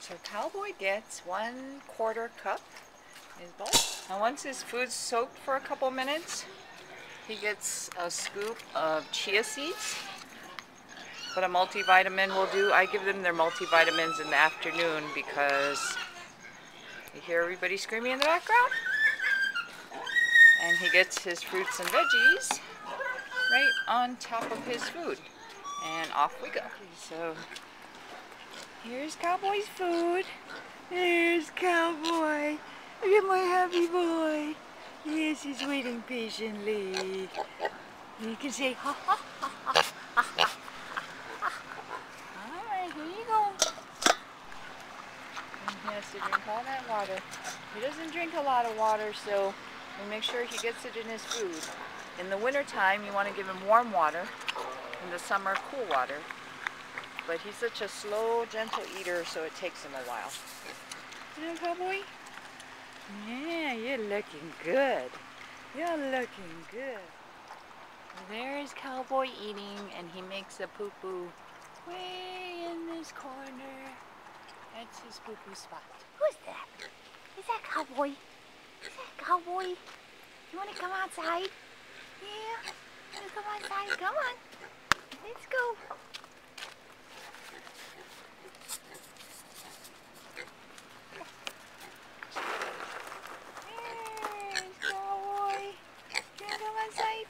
So Cowboy gets 1/4 cup in his bowl. And once his food's soaked for a couple minutes, he gets a scoop of chia seeds. What a multivitamin will do, I give them their multivitamins in the afternoon because you hear everybody screaming in the background. And he gets his fruits and veggies right on top of his food. And off we go. So here's Cowboy's food. There's Cowboy. Look at my happy boy. Yes, he's waiting patiently. You can say ha ha ha ha ha ha. Alright, here you go. And he has to drink all that water. He doesn't drink a lot of water, so we make sure he gets it in his food. In the winter time, you want to give him warm water. In the summer, cool water. But he's such a slow, gentle eater, so it takes him a while. You know, Cowboy? Yeah, you're looking good. You're looking good. There's Cowboy eating, and he makes a poo-poo way in this corner. That's his poo-poo spot. Who's that? Is that Cowboy? Is that Cowboy? You want to come outside? Yeah? You want to come outside? Come on. Let's go. There's Cowboy. Can you come outside?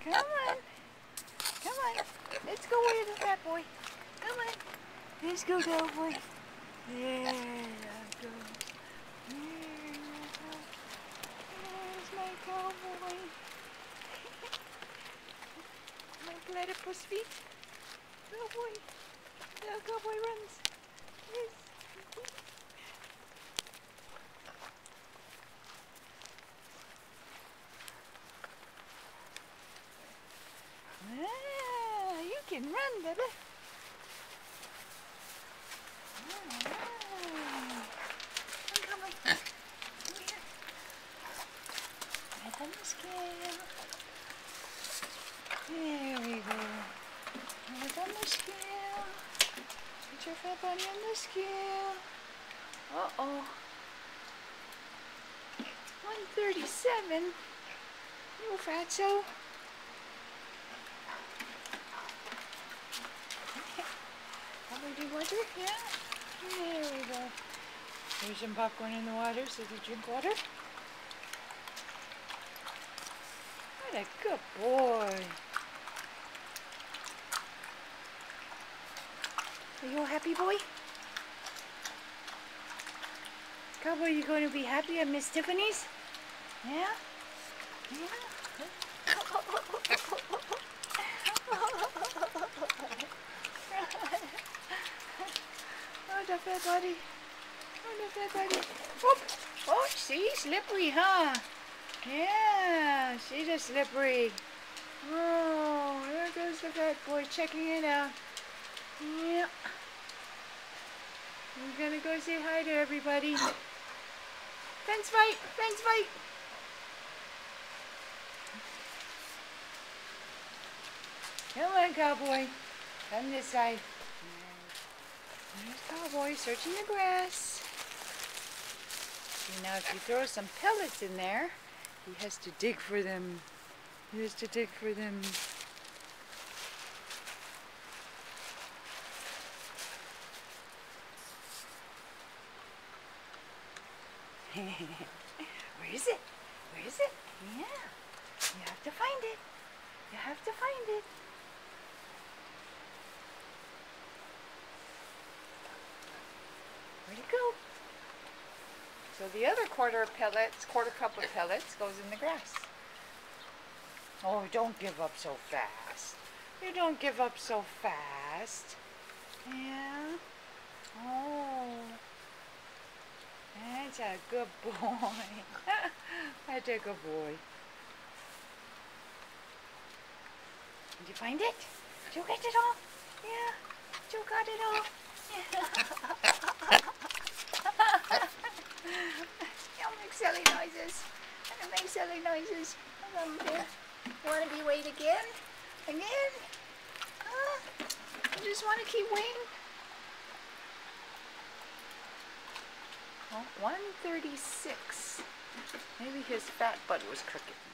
Come on. Come on. Let's go with the fat boy. Come on. Let's go, Cowboy. There I go. There's my Cowboy. My platypus feet. Cowboy. Now Cowboy runs. Yes. Ah, you can run, baby. Right on the scale. There we go. Right on the scale. Put your fat bunny on the scale. Uh-oh. 137. You fatso. Do water? Yeah. There we go. There's some popcorn in the water, so you drink water. What a good boy. Are you a happy boy? Cowboy, you going to be happy at Miss Tiffany's? Yeah? Yeah? Oh, the fat buddy. Oh, the fat buddy. Whoop. Oh, see? Slippery, huh? Yeah, see the slippery. Oh, there goes the fat boy checking it out. Yeah. We're gonna go say hi to everybody. Fence fight! Fence fight! Come on, Cowboy. Come this side. There's Cowboy searching the grass. See, now if you throw some pellets in there, he has to dig for them. He has to dig for them. Where is it? Where is it? Yeah. You have to find it. You have to find it. Where'd it go? So the other quarter cup of pellets goes in the grass. Oh, don't give up so fast. You don't give up so fast. Yeah. Oh. That's a good boy. That's a good boy. Did you find it? Did you get it all? Yeah. You got it all. Yeah. Don't make silly noises. Don't make silly noises. You want to be weighed again? Again? You just want to keep weighing? Well, 136. Maybe his fat butt was crooked.